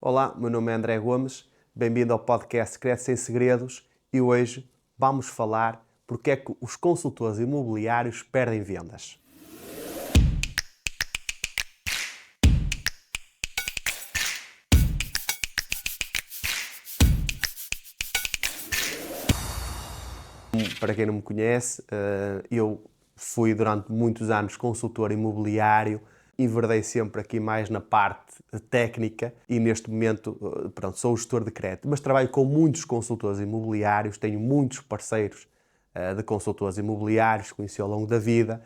Olá, meu nome é André Gomes, bem-vindo ao podcast Cresce Sem Segredos e hoje vamos falar porque é que os consultores imobiliários perdem vendas. Para quem não me conhece, eu fui durante muitos anos consultor imobiliário, enverdei sempre aqui mais na parte técnica e neste momento, sou gestor de crédito, mas trabalho com muitos consultores imobiliários, tenho muitos parceiros de consultores imobiliários, conheci ao longo da vida,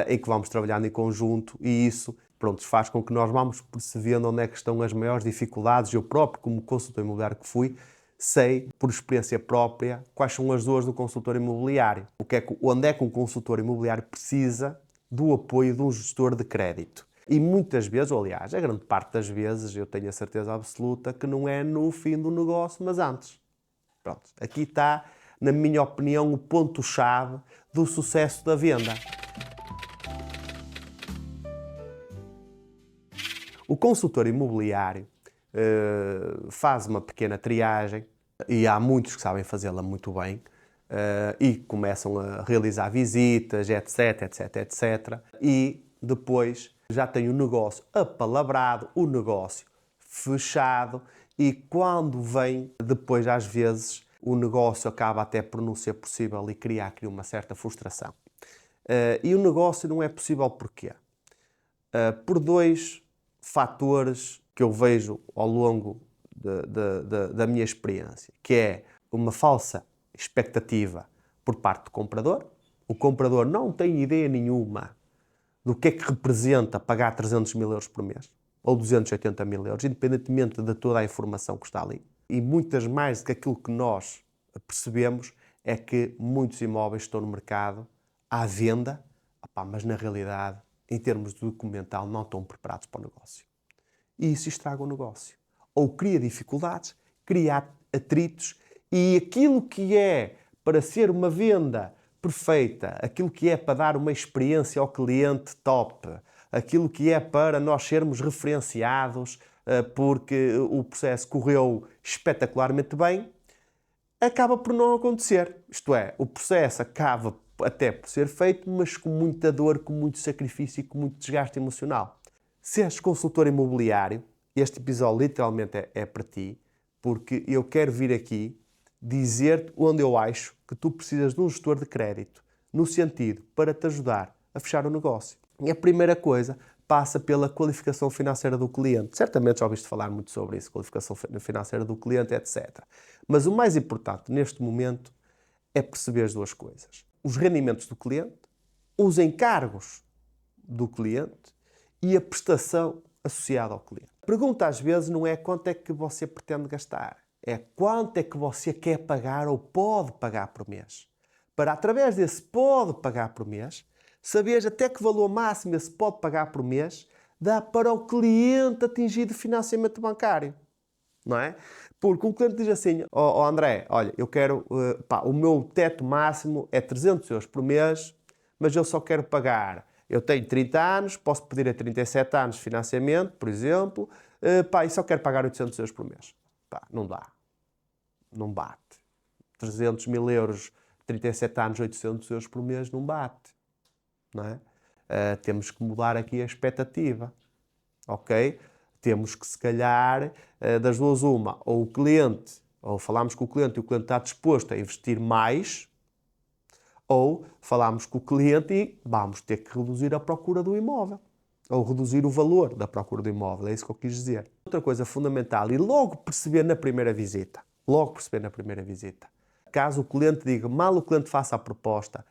em que vamos trabalhando em conjunto e isso, faz com que nós vamos percebendo onde é que estão as maiores dificuldades. Eu próprio, como consultor imobiliário que fui, sei, por experiência própria, quais são as dores do consultor imobiliário. Onde é que um consultor imobiliário precisa do apoio de um gestor de crédito. E muitas vezes, ou aliás, a grande parte das vezes, eu tenho a certeza absoluta que não é no fim do negócio, mas antes. Aqui está, na minha opinião, o ponto-chave do sucesso da venda. O consultor imobiliário faz uma pequena triagem e há muitos que sabem fazê-la muito bem e começam a realizar visitas, etc, etc, etc. E depois já tem o negócio apalavrado, o negócio fechado e quando vem, depois às vezes, o negócio acaba até por não ser possível e criar aqui uma certa frustração. E o negócio não é possível porquê? Por dois fatores que eu vejo ao longo da minha experiência, que é uma falsa expectativa por parte do comprador. O comprador não tem ideia nenhuma do que é que representa pagar 300 mil euros por mês ou 280 mil euros, independentemente de toda a informação que está ali. E muitas mais do que aquilo que nós percebemos é que muitos imóveis estão no mercado à venda, mas na realidade, em termos de documental, não estão preparados para o negócio. E isso estraga o negócio. Ou cria dificuldades, cria atritos e aquilo que é para ser uma venda perfeita, aquilo que é para dar uma experiência ao cliente top, aquilo que é para nós sermos referenciados porque o processo correu espetacularmente bem, acaba por não acontecer. Isto é, o processo acaba até por ser feito, mas com muita dor, com muito sacrifício e com muito desgaste emocional. Se és consultor imobiliário, este episódio literalmente é para ti, porque eu quero vir aqui dizer-te onde eu acho que tu precisas de um gestor de crédito, no sentido para te ajudar a fechar o negócio. E a primeira coisa passa pela qualificação financeira do cliente. Certamente já ouviste falar muito sobre isso, qualificação financeira do cliente, etc. Mas o mais importante neste momento é perceber as duas coisas. Os rendimentos do cliente, os encargos do cliente e a prestação associada ao cliente. A pergunta às vezes não é quanto é que você pretende gastar, é quanto é que você quer pagar ou pode pagar por mês. Para, através desse pode pagar por mês, saberes até que valor máximo esse pode pagar por mês dá para o cliente atingir de financiamento bancário. Não é? Porque um cliente diz assim, André, olha, eu quero, o meu teto máximo é 300 euros por mês, mas eu só quero pagar, eu tenho 30 anos, posso pedir a 37 anos de financiamento, por exemplo, e só quero pagar 800 euros por mês. Não dá. Não bate. 300 mil euros, 37 anos, 800 euros por mês, não bate. Não é? Temos que mudar aqui a expectativa. Ok? Temos que, se calhar, das duas uma, ou o cliente, ou falamos com o cliente e o cliente está disposto a investir mais, ou falamos com o cliente e vamos ter que reduzir a procura do imóvel, ou reduzir o valor da procura do imóvel, é isso que eu quis dizer. Outra coisa fundamental, e logo perceber na primeira visita, caso o cliente diga, mal o cliente faça a proposta,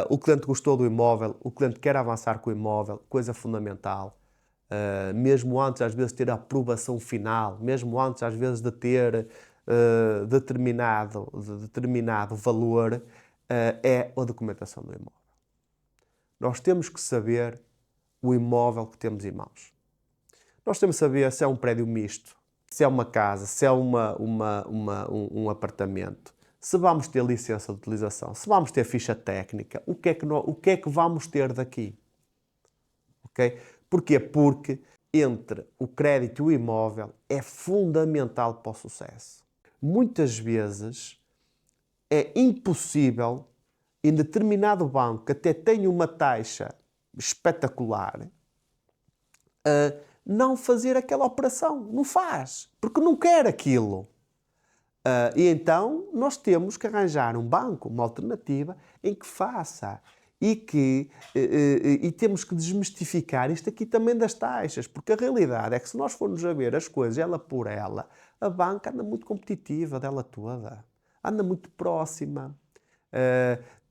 o cliente gostou do imóvel, o cliente quer avançar com o imóvel, coisa fundamental, mesmo antes às vezes de ter a aprovação final, mesmo antes às vezes de ter determinado valor, é a documentação do imóvel. Nós temos que saber o imóvel que temos em mãos. Nós temos que saber se é um prédio misto, se é uma casa, se é um apartamento, se vamos ter licença de utilização, se vamos ter ficha técnica, o que é que vamos ter daqui? Okay? Porquê? Porque entre o crédito e o imóvel é fundamental para o sucesso. Muitas vezes é impossível, em determinado banco que até tem uma taxa espetacular, não fazer aquela operação. Não faz, porque não quer aquilo. E então nós temos que arranjar um banco, uma alternativa, em que faça. E temos que desmistificar isto aqui também das taxas, porque a realidade é que se nós formos a ver as coisas ela por ela, a banca anda muito competitiva dela toda, anda muito próxima.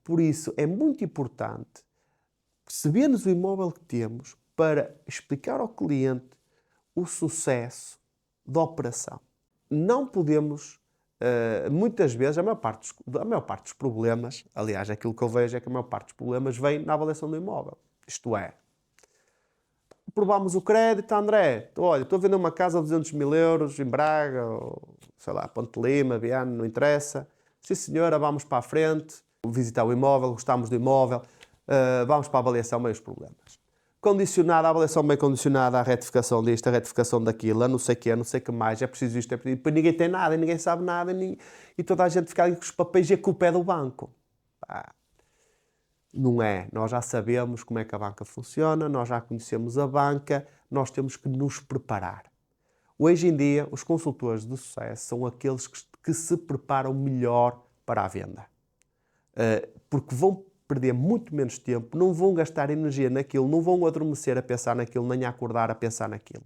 Por isso é muito importante percebermos o imóvel que temos para explicar ao cliente o sucesso da operação. Não podemos, muitas vezes, a maior parte dos problemas, aliás, aquilo que eu vejo é que a maior parte dos problemas vem na avaliação do imóvel. Isto é, aprovamos o crédito, André, olha, estou a vender uma casa a 200 mil euros em Braga, ou, sei lá, Ponte Lima, Viana, não interessa. Sim senhora, vamos para a frente, visitar o imóvel, gostamos do imóvel, vamos para a avaliação, meios problemas. Condicionada, a avaliação bem condicionada à retificação disto, à retificação daquilo, a não sei o que, a não sei o que mais, é preciso isto, é preciso... Depois ninguém tem nada, ninguém sabe nada, e toda a gente fica ali com os papéis e a culpa é do banco. Não é. Nós já sabemos como é que a banca funciona, nós já conhecemos a banca, nós temos que nos preparar. Hoje em dia, os consultores de sucesso são aqueles que se preparam melhor para a venda. Porque vão perder muito menos tempo, não vão gastar energia naquilo, não vão adormecer a pensar naquilo, nem a acordar a pensar naquilo.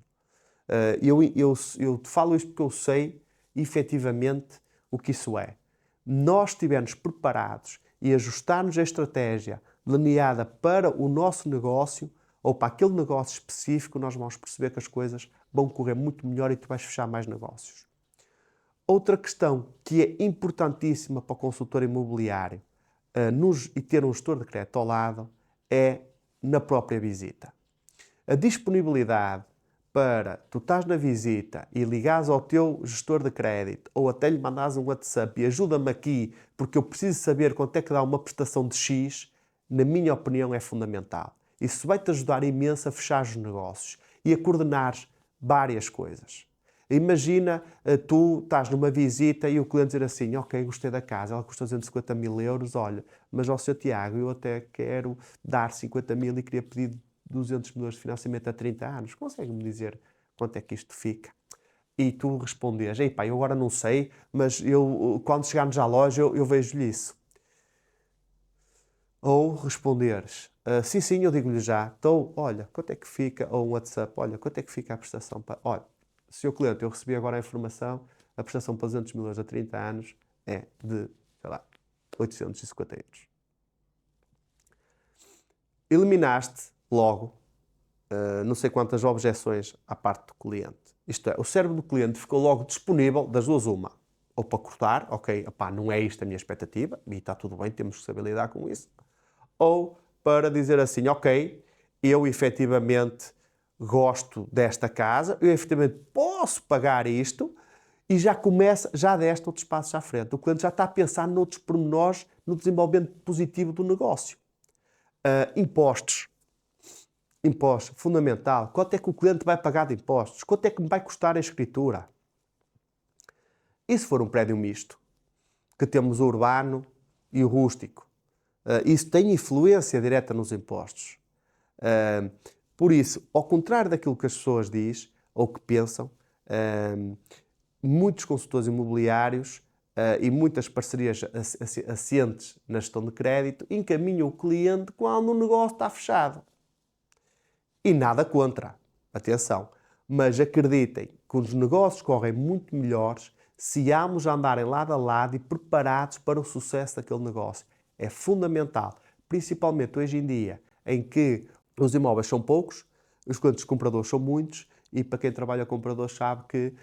Eu te falo isto porque eu sei, efetivamente, o que isso é. Nós estivermos preparados e ajustarmos a estratégia delineada para o nosso negócio ou para aquele negócio específico, nós vamos perceber que as coisas vão correr muito melhor e tu vais fechar mais negócios. Outra questão que é importantíssima para o consultor imobiliário e ter um gestor de crédito ao lado é na própria visita. A disponibilidade para tu estás na visita e ligares ao teu gestor de crédito ou até lhe mandares um WhatsApp e ajuda-me aqui porque eu preciso saber quanto é que dá uma prestação de X, na minha opinião é fundamental. Isso vai-te ajudar imenso a fechar os negócios e a coordenar várias coisas. Imagina, tu estás numa visita e o cliente dizer assim, ok, gostei da casa, ela custa 250 mil euros, olha, mas ao Sr. Tiago, eu até quero dar 50 mil e queria pedir 200 milhões de financiamento a 30 anos. Consegue-me dizer quanto é que isto fica? E tu respondes, ei pá, eu agora não sei, mas quando chegarmos à loja eu vejo-lhe isso. Ou responderes, sim, eu digo-lhe já, então, olha, quanto é que fica, ou um WhatsApp, olha, quanto é que fica a prestação para... Olha, Sr. cliente, eu recebi agora a informação, a prestação para 200 milhões a 30 anos é de, sei lá, 850 euros. Eliminaste logo não sei quantas objeções à parte do cliente. Isto é, o cérebro do cliente ficou logo disponível das duas uma. Ou para cortar, ok, opá, não é isto a minha expectativa, e está tudo bem, temos que saber lidar com isso. Ou para dizer assim, ok, eu efetivamente gosto desta casa, eu efetivamente posso pagar isto e já deste outros passos à frente. O cliente já está a pensar noutros pormenores, no desenvolvimento positivo do negócio. Impostos. Impostos, fundamental. Quanto é que o cliente vai pagar de impostos? Quanto é que me vai custar a escritura? E se for um prédio misto, que temos o urbano e o rústico? Isso tem influência direta nos impostos. Por isso, ao contrário daquilo que as pessoas dizem ou que pensam, muitos consultores imobiliários e muitas parcerias assentes na gestão de crédito encaminham o cliente quando o negócio está fechado. E nada contra, atenção, mas acreditem que os negócios correm muito melhores se ambos andarem lado a lado e preparados para o sucesso daquele negócio. É fundamental, principalmente hoje em dia, em que os imóveis são poucos, os clientes compradores são muitos e para quem trabalha comprador sabe que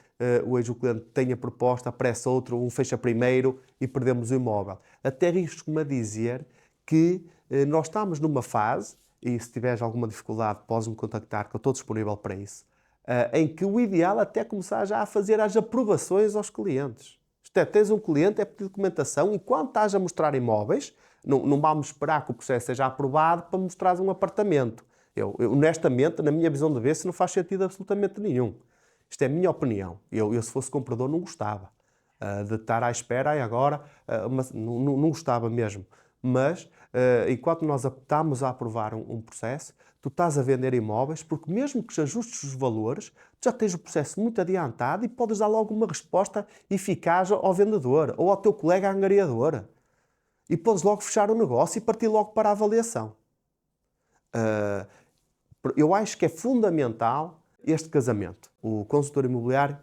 hoje o cliente tem a proposta, aparece outro, um fecha primeiro e perdemos o imóvel. Até risco-me a dizer que nós estamos numa fase, e se tiveres alguma dificuldade podes-me contactar que eu estou disponível para isso, em que o ideal é até começar já a fazer as aprovações aos clientes. Isto é, tens um cliente, é pedir documentação e quando estás a mostrar imóveis, não vamos esperar que o processo seja aprovado para mostrares um apartamento. Honestamente, na minha visão de ver, isso não faz sentido absolutamente nenhum. Isto é a minha opinião. Eu se fosse comprador, não gostava de estar à espera e agora, mas não gostava mesmo. Mas, enquanto nós estamos a aprovar um processo, tu estás a vender imóveis, porque mesmo que ajustes os valores, tu já tens o processo muito adiantado e podes dar logo uma resposta eficaz ao vendedor ou ao teu colega angariador. E podes logo fechar o negócio e partir logo para a avaliação. Eu acho que é fundamental este casamento. O consultor imobiliário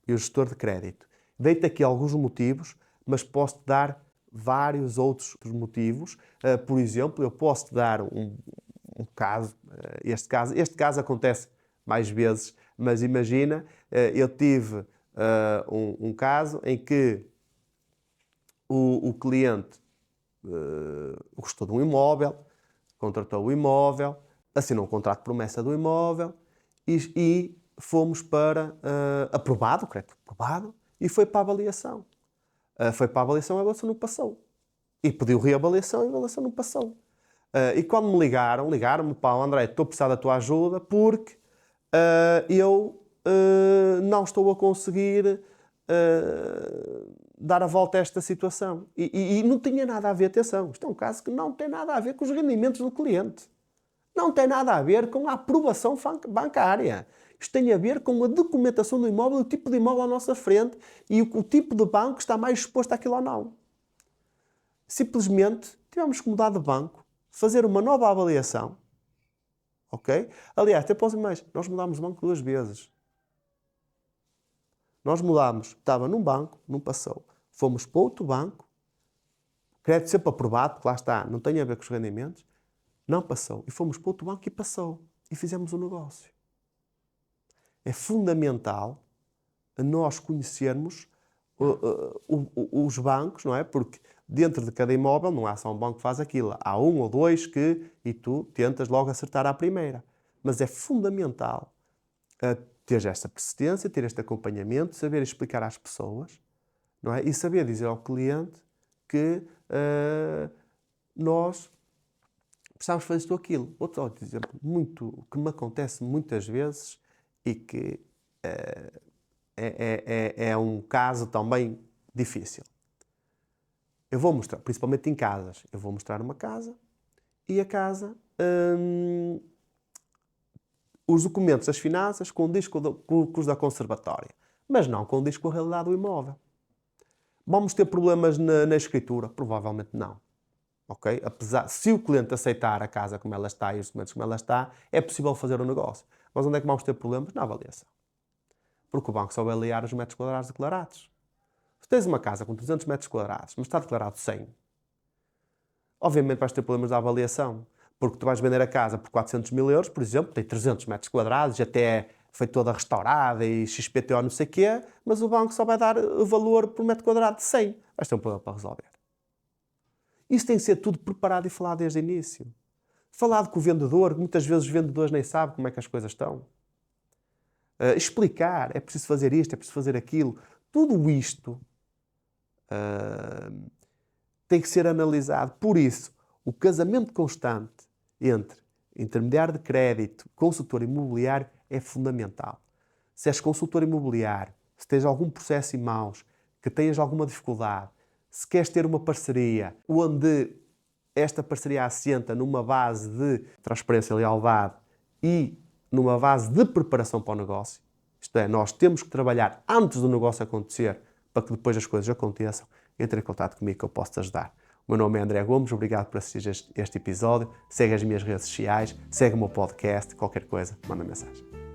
e o gestor de crédito. Dei-te aqui alguns motivos, mas posso-te dar vários outros motivos. Por exemplo, eu posso-te dar um caso. Este caso acontece mais vezes, mas imagina, eu tive um caso em que o cliente gostou de um imóvel, contratou o imóvel, assinou um contrato de promessa do imóvel e fomos para aprovado, o crédito aprovado, e foi para a avaliação. Foi para a avaliação, a avaliação não passou. E pediu reavaliação, e a avaliação não passou. E quando me ligaram-me, pá, André, estou a precisar da tua ajuda porque eu não estou a conseguir dar a volta a esta situação. E não tinha nada a ver, atenção, isto é um caso que não tem nada a ver com os rendimentos do cliente. Não tem nada a ver com a aprovação bancária. Isto tem a ver com a documentação do imóvel, o tipo de imóvel à nossa frente e o tipo de banco que está mais exposto àquilo ou não. Simplesmente tivemos que mudar de banco, fazer uma nova avaliação. Ok? Aliás, até posso ir mais, nós mudámos de banco 2 vezes. Nós mudámos, estava num banco, não passou. Fomos para outro banco, crédito sempre aprovado, porque lá está, não tem a ver com os rendimentos, não passou. E fomos para outro banco e passou. E fizemos o negócio. É fundamental nós conhecermos os bancos, não é? Porque dentro de cada imóvel não há só um banco que faz aquilo. Há um ou dois e tu tentas logo acertar à primeira. Mas é fundamental ter esta persistência, ter este acompanhamento, saber explicar às pessoas, não é? E saber dizer ao cliente que nós precisamos fazer isto ou aquilo. Outro exemplo que me acontece muitas vezes e que é um caso também difícil. Eu vou mostrar, principalmente em casas, eu vou mostrar uma casa e a casa, os documentos das finanças condiz com os da conservatória, mas não condiz com a realidade do imóvel. Vamos ter problemas na escritura? Provavelmente não. Okay? Se o cliente aceitar a casa como ela está e os documentos como ela está, é possível fazer o negócio. Mas onde é que vamos ter problemas? Na avaliação. Porque o banco só vai avaliar os metros quadrados declarados. Se tens uma casa com 300 metros quadrados, mas está declarado 100, obviamente vais ter problemas da avaliação. Porque tu vais vender a casa por 400 mil euros, por exemplo, tem 300 metros quadrados, até foi toda restaurada e XPTO não sei o quê, mas o banco só vai dar o valor por metro quadrado de 100. Vais ter um problema para resolver. Isso tem que ser tudo preparado e falado desde o início. Falado com o vendedor, muitas vezes os vendedores nem sabem como é que as coisas estão. Explicar, é preciso fazer isto, é preciso fazer aquilo. Tudo isto tem que ser analisado. Por isso, o casamento constante entre intermediário de crédito e consultor imobiliário é fundamental. Se és consultor imobiliário, se tens algum processo em mãos, que tenhas alguma dificuldade, se queres ter uma parceria onde esta parceria assenta numa base de transparência e lealdade e numa base de preparação para o negócio, isto é, nós temos que trabalhar antes do negócio acontecer para que depois as coisas aconteçam, entre em contato comigo que eu posso te ajudar. O meu nome é André Gomes, obrigado por assistir este episódio, segue as minhas redes sociais, segue o meu podcast, qualquer coisa, manda mensagem.